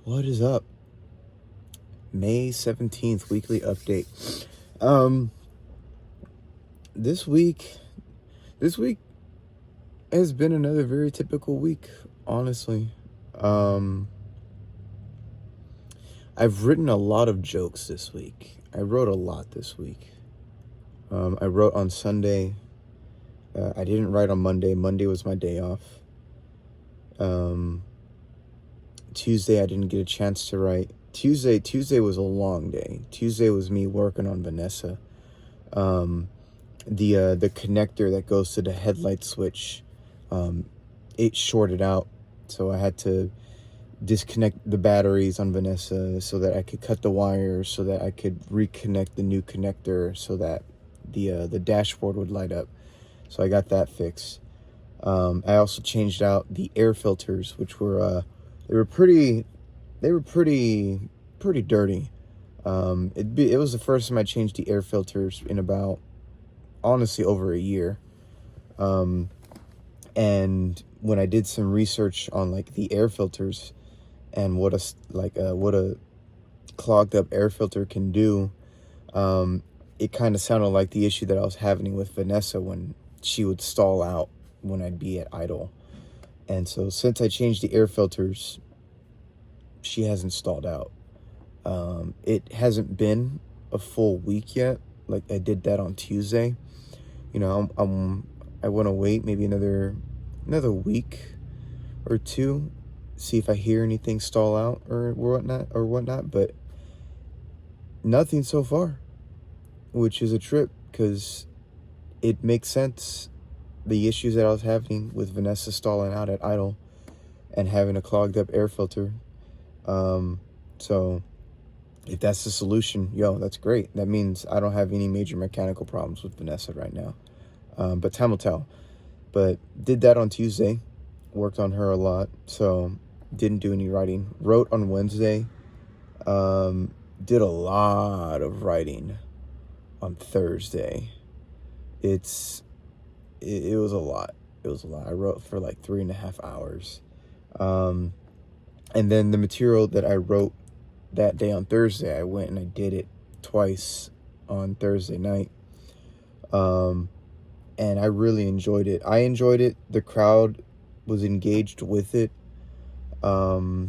What is up? May 17th, weekly update. Um, this week, this week has been another very typical week, honestly. Um, I've written a lot of jokes this week. I wrote a lot this week. I wrote on Sunday. I didn't write on Monday. Monday was my day off. Um, Tuesday, I didn't get a chance to write. Tuesday was a long day. Tuesday was me working on Vanessa. The connector that goes to the headlight switch, it shorted out, so I had to disconnect the batteries on Vanessa so that I could cut the wires, so that I could reconnect the new connector, so that the dashboard would light up. So I got that fixed. I also changed out the air filters, which were they were pretty dirty. It was the first time I changed the air filters in about, honestly, over a year. And when I did some research on like the air filters and what a clogged up air filter can do, it kind of sounded like the issue that I was having with Vanessa when she would stall out when I'd be at idle. And so since I changed the air filters, she hasn't stalled out. It hasn't been a full week yet. Like, I did that on Tuesday. I want to wait maybe another week or two, see if I hear anything stall out or whatnot. But nothing so far, which is a trip, because it makes sense. The issues that I was having with Vanessa stalling out at idle and having a clogged up air filter. So if that's the solution, that's great. That means I don't have any major mechanical problems with Vanessa right now. But time will tell. But did that on Tuesday. Worked on her a lot. So didn't do any writing. Wrote on Wednesday. Did a lot of writing on Thursday. It was a lot. It was a lot. I wrote for like 3.5 hours. And then the material that I wrote that day on Thursday, I went and I did it twice on Thursday night. And I really enjoyed it. I enjoyed it. The crowd was engaged with it. I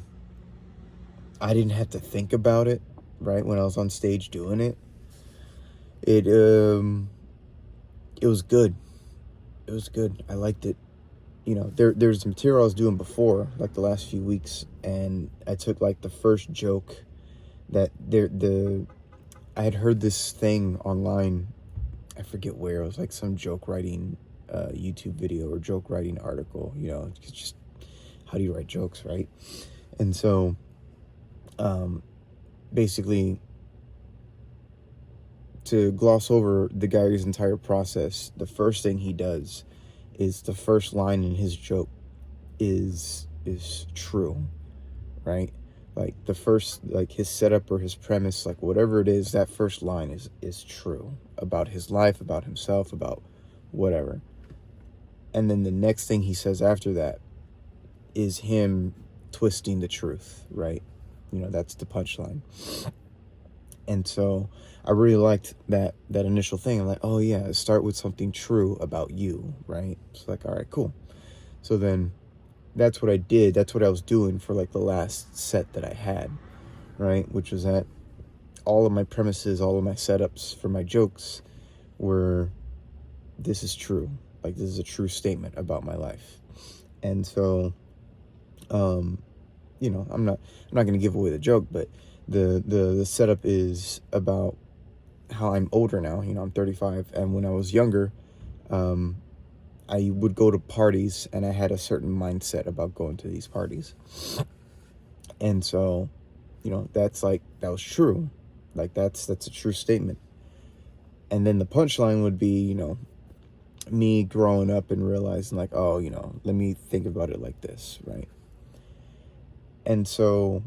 didn't have to think about it, right, when I was on stage doing it. It was good. It was good. I liked it. There's material I was doing before, like the last few weeks, and I took like the first joke that I had heard this thing online. I forget where. It was like some joke writing YouTube video or joke writing article. It's just, how do you write jokes, right? And so basically, to gloss over the guy's entire process, the first thing he does is the first line in his joke is true, right? Like the first, like his setup or his premise, like whatever it is, that first line is true about his life, about himself, about whatever. And then the next thing he says after that is him twisting the truth, right? That's the punchline. And so I really liked that initial thing. I'm like, oh yeah, start with something true about you, right? It's like, all right, cool. So then that's what I did. That's what I was doing for like the last set that I had, right? Which was that all of my premises, all of my setups for my jokes were, this is true. Like, this is a true statement about my life. And so, I'm not going to give away the joke, but the setup is about how I'm older now. I'm 35, and when I was younger, I would go to parties, and I had a certain mindset about going to these parties. And so, that was true. Like, that's a true statement. And then the punchline would be, me growing up and realizing like, oh, let me think about it like this, right? And so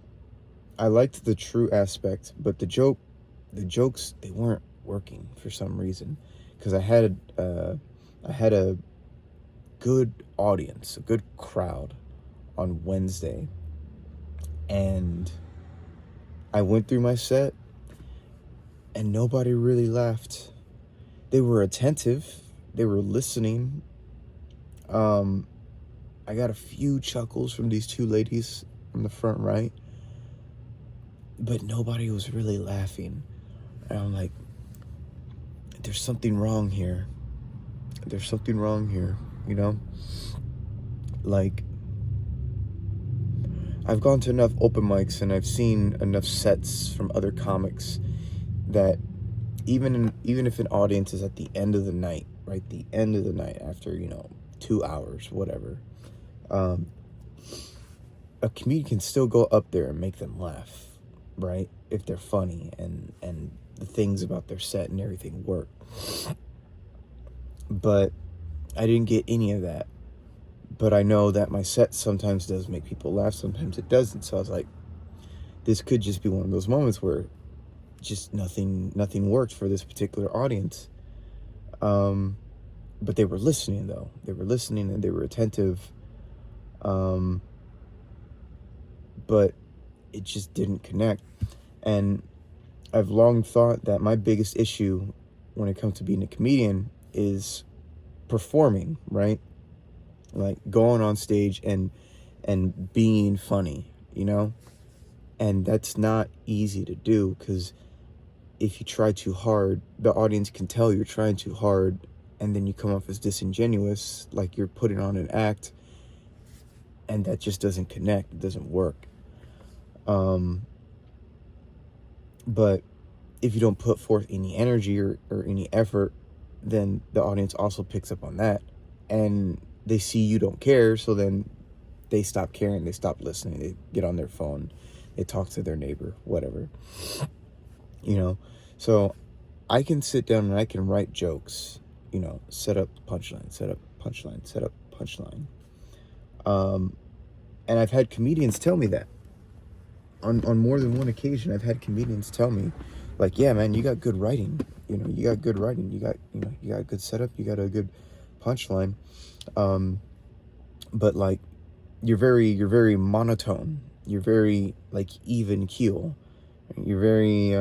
I liked the true aspect, but the jokes, they weren't working for some reason, because I had a good audience, a good crowd on Wednesday, And I went through my set, and nobody really laughed. They were attentive. They were listening. I got a few chuckles from these two ladies on the front right, but nobody was really laughing. And I'm like, there's something wrong here. There's something wrong here, you know? Like, I've gone to enough open mics and I've seen enough sets from other comics that even if an audience is at the end of the night, right? The end of the night after, 2 hours, whatever. A comedian can still go up there and make them laugh, right? If they're funny and the things about their set and everything work. But I didn't get any of that. But I know that my set sometimes does make people laugh, sometimes it doesn't. So I was like, this could just be one of those moments where just nothing worked for this particular audience. But they were listening, though. They were listening and they were attentive. But it just didn't connect. And I've long thought that my biggest issue when it comes to being a comedian is performing, right? Like going on stage and being funny, And that's not easy to do, because if you try too hard, the audience can tell you're trying too hard, and then you come off as disingenuous, like you're putting on an act, and that just doesn't connect. It doesn't work. But if you don't put forth any energy or any effort, then the audience also picks up on that, and they see you don't care, so then they stop caring, they stop listening, they get on their phone, they talk to their neighbor, whatever, So I can sit down and I can write jokes, set up punchline, set up punchline, set up punchline. And I've had comedians tell me that. On more than one occasion, I've had comedians tell me, like, yeah, man, you got good writing. You got good writing. You got a good setup. You got a good punchline. But like, you're very monotone. You're very like even keel. You're very,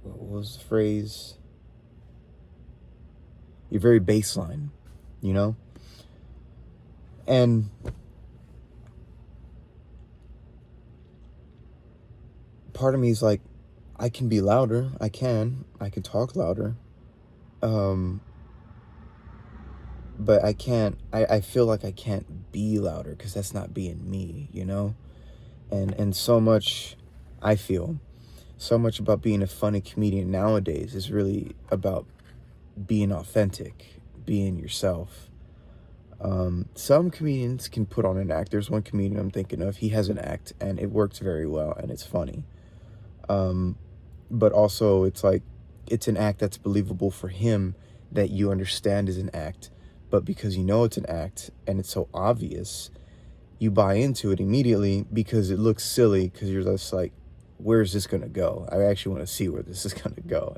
what was the phrase? You're very baseline, And part of me is like, I can be louder. I can talk louder. But I can't, I feel like I can't be louder, because that's not being me, And so much, I feel, so much about being a funny comedian nowadays is really about being authentic, being yourself. Some comedians can put on an act. There's one comedian I'm thinking of. He has an act, and it works very well, and it's funny. But also, it's like, it's an act that's believable for him, that you understand is an act. But because it's an act, and it's so obvious, you buy into it immediately because it looks silly, because you're just like, where's this going to go? I actually want to see where this is going to go.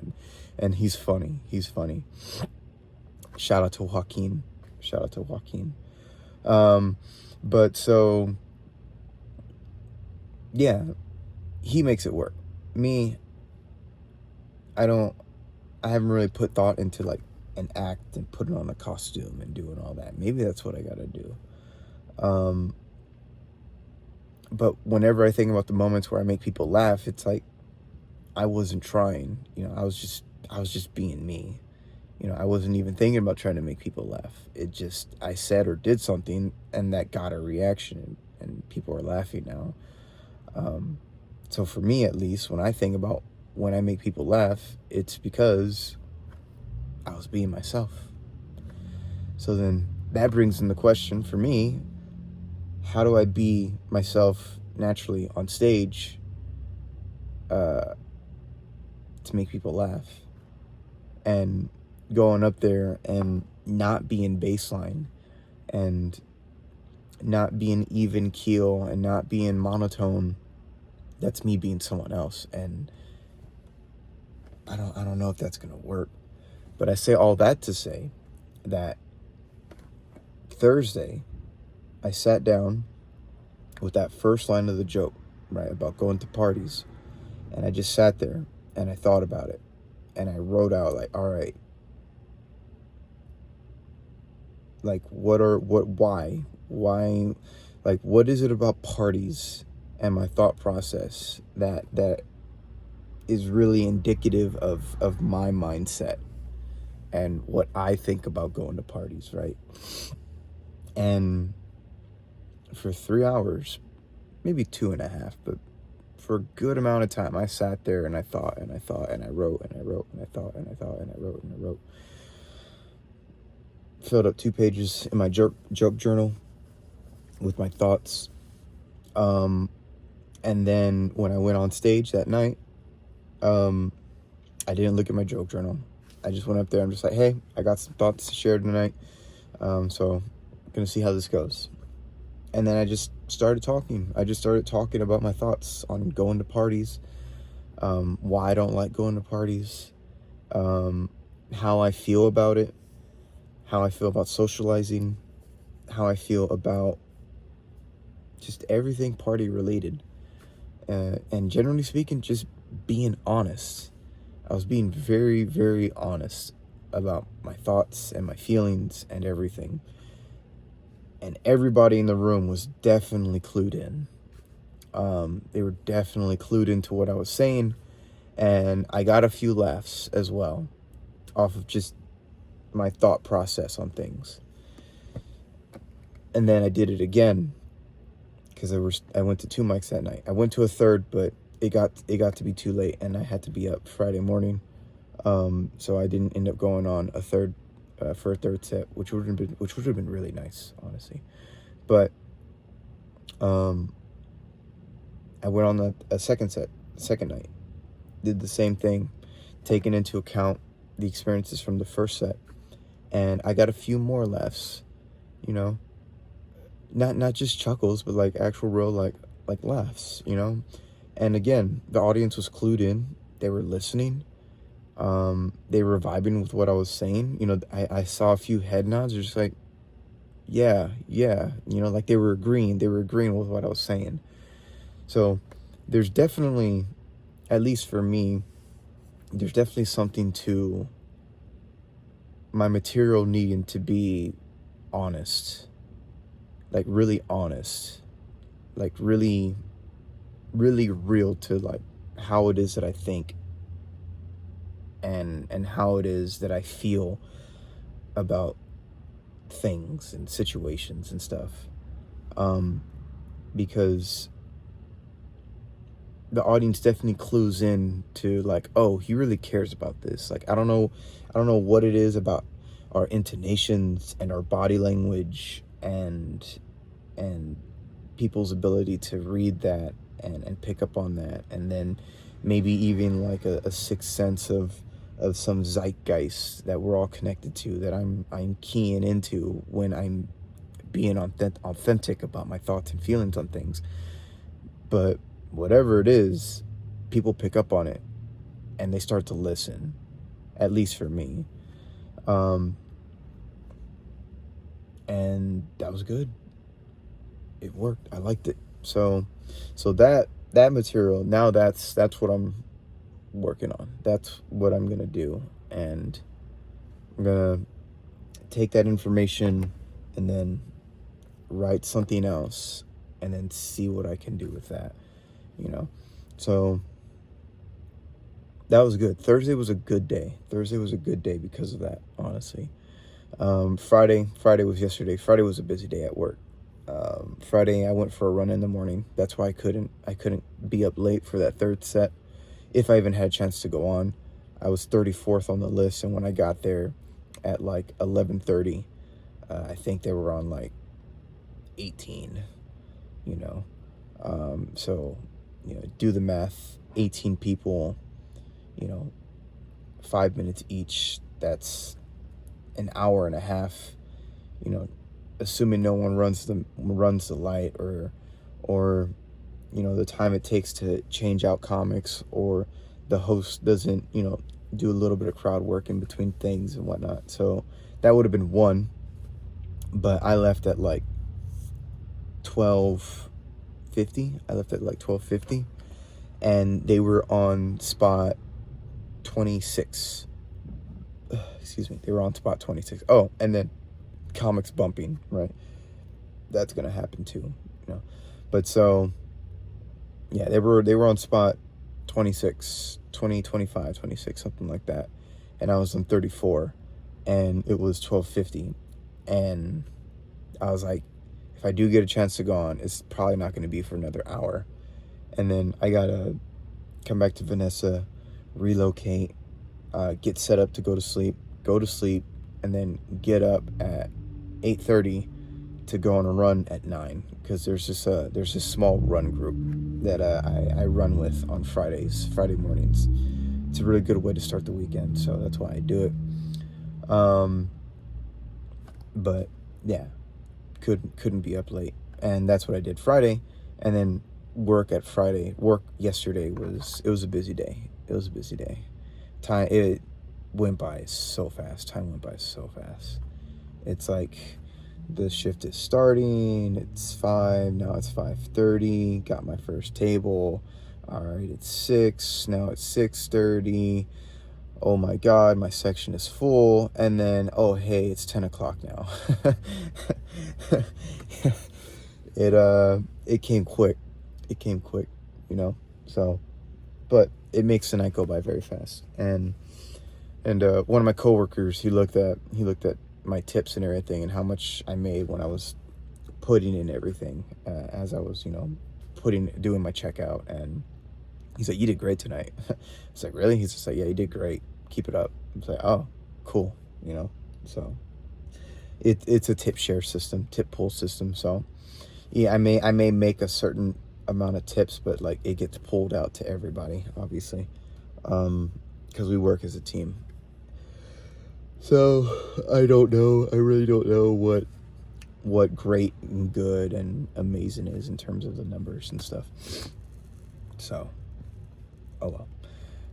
And he's funny. He's funny. Shout out to Joaquin. But so, yeah, he makes it work. Me, I haven't really put thought into like an act and putting on a costume and doing all that. Maybe that's what I gotta do. But whenever I think about the moments where I make people laugh, it's like I wasn't trying. I was just being me. I wasn't even thinking about trying to make people laugh. I said or did something, and that got a reaction, and people are laughing now. So for me, at least, when I think about when I make people laugh, it's because I was being myself. So then that brings in the question for me, how do I be myself naturally on stage to make people laugh? And going up there and not being baseline, and not being even keel, and not being monotone. That's me being someone else, and I don't know if that's gonna work. But I say all that to say that Thursday I sat down with that first line of the joke, right, about going to parties. And I just sat there and I thought about it. And I wrote out, like, all right, like, why, like, what is it about parties and my thought process that is really indicative of my mindset and what I think about going to parties, right? And for 3 hours, maybe 2.5, but for a good amount of time, I sat there and I thought and I thought and I wrote and I wrote and I thought and I thought and I wrote and I wrote. Filled up 2 pages in my joke journal with my thoughts. And then when I went on stage that night, I didn't look at my joke journal. I just went up there. I'm just like, hey, I got some thoughts to share tonight. So I'm gonna see how this goes. And then I just started talking. I just started talking about my thoughts on going to parties, why I don't like going to parties, how I feel about it, how I feel about socializing, how I feel about just everything party related. And generally speaking, just being honest. I was being very, very honest about my thoughts and my feelings and everything. And everybody in the room was definitely clued in. They were definitely clued into what I was saying. And I got a few laughs as well off of just my thought process on things. And then I did it again because I went to 2 mics that night. I went to a third, but it got to be too late and I had to be up Friday morning. So I didn't end up going on a third for a third set, which would have been really nice, honestly. But I went on a second night, did the same thing, taking into account the experiences from the first set, and I got a few more laughs, you know, not just chuckles, but like actual real like laughs, you know. And again, the audience was clued in, they were listening. They were vibing with what I was saying. You know, I saw a few head nods, just like, yeah, you know, like they were agreeing with what I was saying. So there's definitely, at least for me, there's definitely something to my material needing to be honest, like really honest, like really, really real to like how it is that I think and how it is that I feel about things and situations and stuff. Because the audience definitely clues in to like, oh, he really cares about this. Like, I don't know what it is about our intonations and our body language and people's ability to read that and pick up on that, and then maybe even like a sixth sense of some zeitgeist that we're all connected to, that I'm keying into when I'm being authentic about my thoughts and feelings on things. But whatever it is, people pick up on it and they start to listen, at least for me. And that was good. It worked. I liked it. So that material, now that's what I'm working on. That's what I'm gonna do, and I'm gonna take that information and then write something else and then see what I can do with that, you know. So that was good. Thursday was a good day because of that, honestly. Friday was yesterday. Friday was a busy day at work. Friday I went for a run in the morning. That's why I couldn't be up late for that third set. If I even had a chance to go on, I was 34th on the list, and when I got there at like 11:30, I think they were on like 18, you know. So, you know, do the math, 18 people, you know, 5 minutes each, that's an hour and a half, you know, assuming no one runs the light, or you know, the time it takes to change out comics, or the host doesn't, you know, do a little bit of crowd work in between things and whatnot. So that would have been one, but I left at like 12, 12:50. I left at like 12:50, and they were on spot 26. Excuse me. They were on spot 26. Oh, and then comics bumping, right? That's gonna happen too, you know. But so, yeah, they were on spot 26, 20, 25, 26, something like that, and I was on 34, and it was 12:50, and I was like, if I do get a chance to go on, it's probably not going to be for another hour, and then I gotta come back to Vanessa, relocate, get set up to go to sleep, and then get up at 8:30 to go on a run at 9, because there's this small run group that I run with on Friday mornings. It's a really good way to start the weekend, so that's why I do it. But yeah, couldn't be up late, and that's what I did Friday. And then work yesterday was a busy day. It was a busy day. It went by so fast. Time went by so fast. It's like the shift is starting, it's 5, now it's 5:30, got my first table. All right, it's 6, now it's 6:30. Oh my God, my section is full. And then, oh, hey, it's 10 o'clock now. It came quick. It came quick, you know? So, but it makes the night go by very fast. And one of my coworkers, he looked at my tips and everything, and how much I made when I was putting in everything, as I was, you know, doing my checkout. And he's like, "You did great tonight." I was like, "Really?" He's just like, "Yeah, you did great. Keep it up." I was like, "Oh, cool." You know, so it's a tip pool system. So yeah, I may make a certain amount of tips, but like it gets pulled out to everybody, obviously, because we work as a team. So I don't know. I really don't know what great and good and amazing is in terms of the numbers and stuff. So, oh well.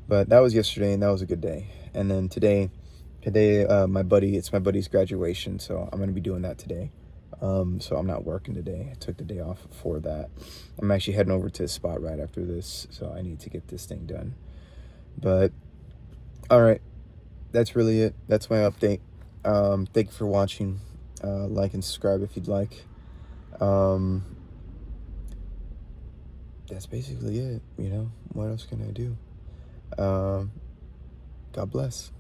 But that was yesterday, and that was a good day. And then today, it's my buddy's graduation, so I'm gonna be doing that today. So I'm not working today. I took the day off for that. I'm actually heading over to the spot right after this, so I need to get this thing done. But all right, that's really it. That's my update. Thank you for watching. Like and subscribe if you'd like. That's basically it. You know, what else can I do? God bless.